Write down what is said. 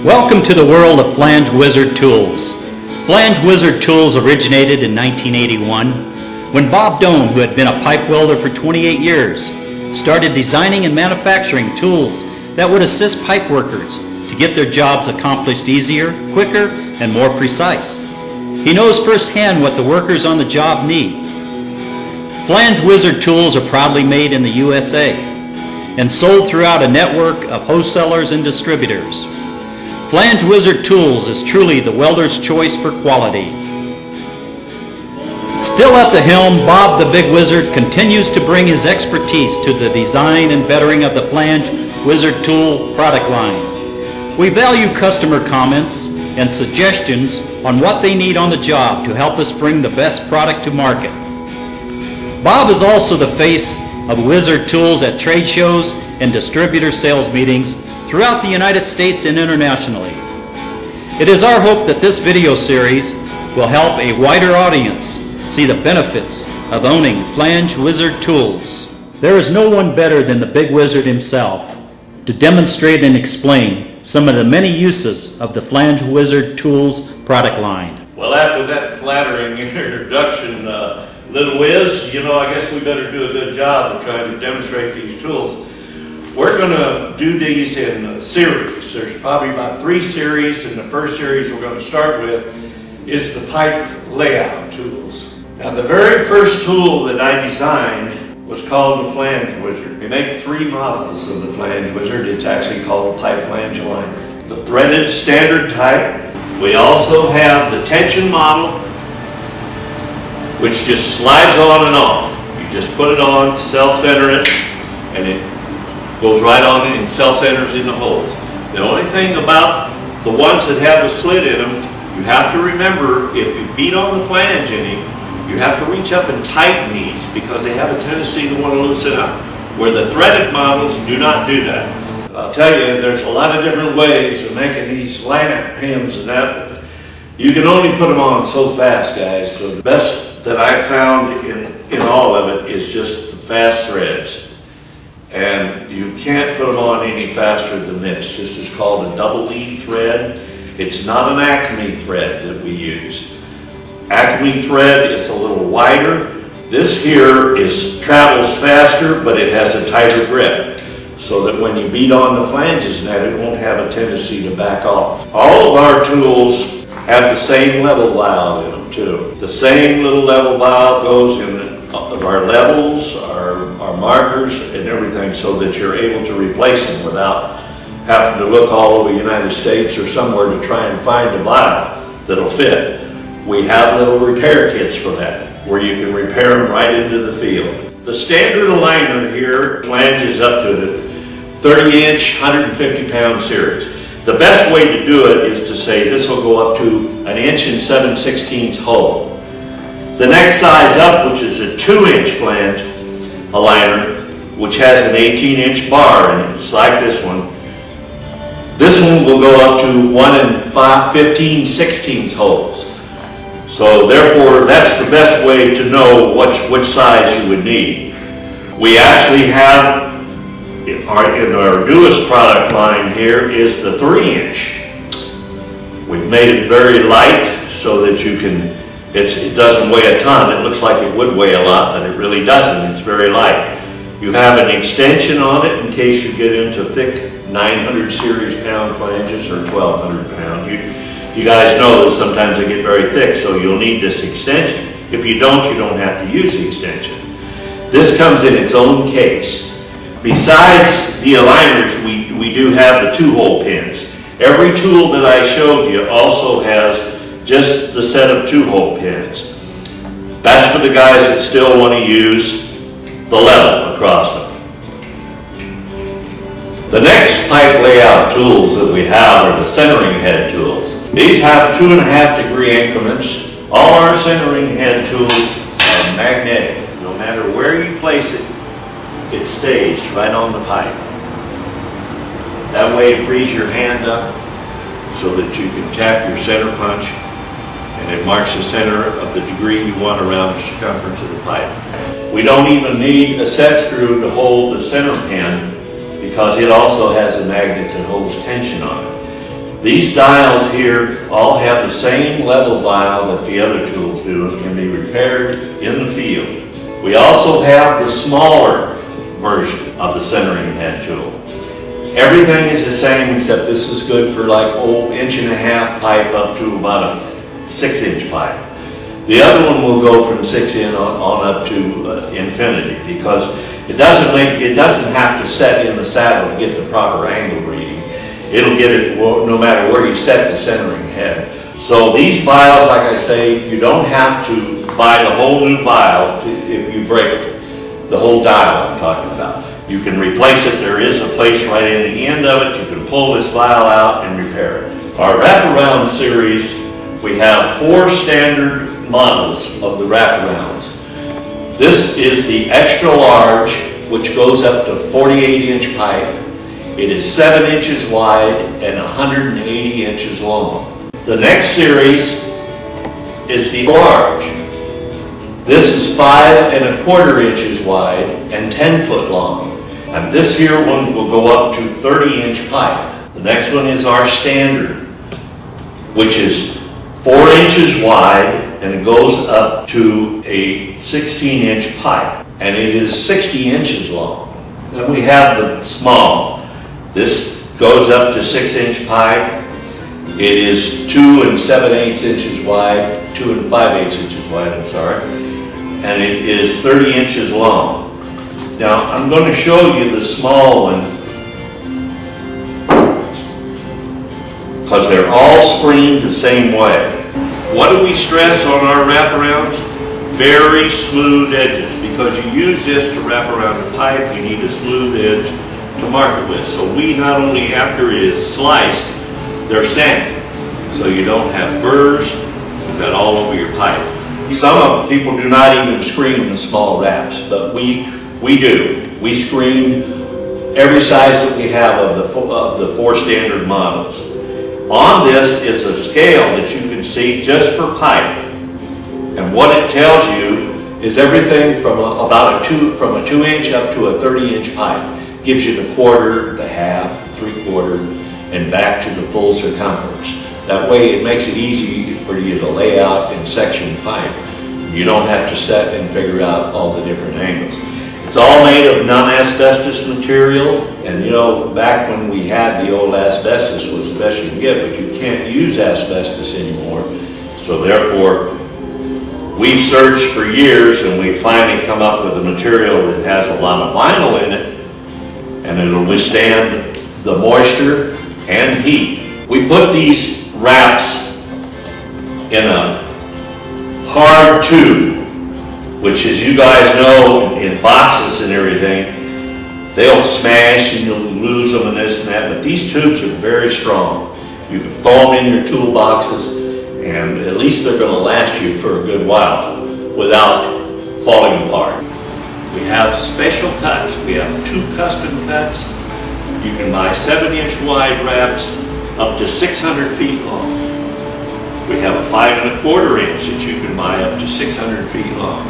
Welcome to the world of Flange Wizard tools. Flange Wizard tools originated in 1981 when Bob Doan, who had been a pipe welder for 28 years, started designing and manufacturing tools that would assist pipe workers to get their jobs accomplished easier, quicker, and more precise. He knows firsthand what the workers on the job need. Flange Wizard tools are proudly made in the USA and sold throughout a network of wholesalers and distributors. Flange Wizard Tools is truly the welder's choice for quality. Still at the helm, Bob the Big Wizard continues to bring his expertise to the design and bettering of the Flange Wizard Tool product line. We value customer comments and suggestions on what they need on the job to help us bring the best product to market. Bob is also the face of Wizard Tools at trade shows and distributor sales meetings throughout the United States and internationally. It is our hope that this video series will help a wider audience see the benefits of owning Flange Wizard tools. There is no one better than the Big Wizard himself to demonstrate and explain some of the many uses of the Flange Wizard tools product line. Well, after that flattering introduction, Little Wiz, I guess we better do a good job of trying to demonstrate these tools. We're going to do these in a series. There's probably about 3 series, and the first series we're going to start with is the pipe layout tools. Now, the very first tool that I designed was called the Flange Wizard. We make 3 models of the Flange Wizard. It's actually called a pipe flange aligner. The threaded standard type. We also have the tension model, which just slides on and off. You just put it on, self-center it, and it goes right on and self-centers in the holes. The only thing about the ones that have a slit in them, you have to remember, if you beat on the flange any, you have to reach up and tighten these because they have a tendency to want to loosen up, where the threaded models do not do that. I'll tell you, there's a lot of different ways of making these line-up pins and that, but you can only put them on so fast, guys. So the best that I've found in all of it is just the fast threads. And you can't put them on any faster than this. This is called a double lead thread. It's not an Acme thread that we use. Acme thread is a little wider. This here travels faster, but it has a tighter grip, so that when you beat on the flanges and that, it won't have a tendency to back off. All of our tools have the same level valve in them too. The same little level valve goes in our levels, our markers, and everything, so that you're able to replace them without having to look all over the United States or somewhere to try and find a valve that'll fit. We have little repair kits for that, where you can repair them right into the field. The standard aligner here flanges up to the 30-inch, 150-pound series. The best way to do it is to say this will go up to 1 inch and 7/16 hole. The next size up, which is a 2-inch flange aligner, which has an 18-inch bar in it, just like this one. This one will go up to 1 and 15/16 holes. So therefore, that's the best way to know which size you would need. We actually have, in our newest product line here, is the 3-inch. We've made it very light so that you can, it doesn't weigh a ton. It looks like it would weigh a lot, but it really doesn't. It's very light. You have an extension on it in case you get into thick 900 series pound flanges or 1200 pound. You guys know that sometimes they get very thick, so you'll need this extension. If you don't have to use the extension. This comes in its own case. Besides the aligners, we do have the 2-hole pins. Every tool that I showed you also has just the set of 2-hole pins. That's for the guys that still want to use the level across them. The next pipe layout tools that we have are the centering head tools. These have 2.5-degree increments. All our centering head tools are magnetic. No matter where you place it, it stays right on the pipe. That way it frees your hand up so that you can tap your center punch, and it marks the center of the degree you want around the circumference of the pipe. We don't even need a set screw to hold the center pin because it also has a magnet that holds tension on it. These dials here all have the same level dial that the other tools do and can be repaired in the field. We also have the smaller version of the centering head tool. Everything is the same except this is good for like 1.5-inch pipe up to about a 6-inch pipe. The other one will go from 6 in on up to infinity because it doesn't have to set in the saddle to get the proper angle reading. It'll get it no matter where you set the centering head. So these vials, like I say, you don't have to buy the whole new vial if you break the whole dial I'm talking about. You can replace it. There is a place right in the end of it. You can pull this vial out and repair it. Our wraparound series, we have 4 standard models of the wraparounds. This is the extra large, which goes up to 48-inch pipe. It is 7 inches wide and 180 inches long. The next series is the large. This is 5¼ inches wide and 10 foot long. And this here one will go up to 30-inch pipe. The next one is our standard, which is 4 inches wide and it goes up to a 16-inch pipe. And it is 60 inches long. Then we have the small. This goes up to 6-inch pipe. It is 2 7/8 inches wide, 2 5/8 inches wide, I'm sorry. And it is 30 inches long. Now, I'm going to show you the small one because they're all screened the same way. What do we stress on our wraparounds? Very smooth edges, because you use this to wrap around the pipe, you need a smooth edge to mark it with. So we not only, after it is sliced, they're sanded, so you don't have burrs that all over your pipe. Some people do not even screen the small wraps, but we do. We screen every size that we have of the 4 standard models. On this is a scale that you can see just for pipe. And what it tells you is everything from a 2-inch up to a 30-inch pipe. Gives you the quarter, the half, 3/4, and back to the full circumference. That way it makes it easy for you to lay out and section pipe. You don't have to set and figure out all the different angles. It's all made of non-asbestos material, and you know, back when we had the old asbestos was the best you can get, but you can't use asbestos anymore. So therefore, we've searched for years and we finally come up with a material that has a lot of vinyl in it, and it'll withstand the moisture and heat. We put these wraps in a hard tube, which, as you guys know, in boxes and everything, they'll smash and you'll lose them and this and that, but these tubes are very strong. You can throw them in your toolboxes and at least they're going to last you for a good while without falling apart. We have special cuts. We have 2 custom cuts. You can buy 7-inch wide wraps up to 600 feet long. We have a 5¼ inch that you can buy up to 600 feet long.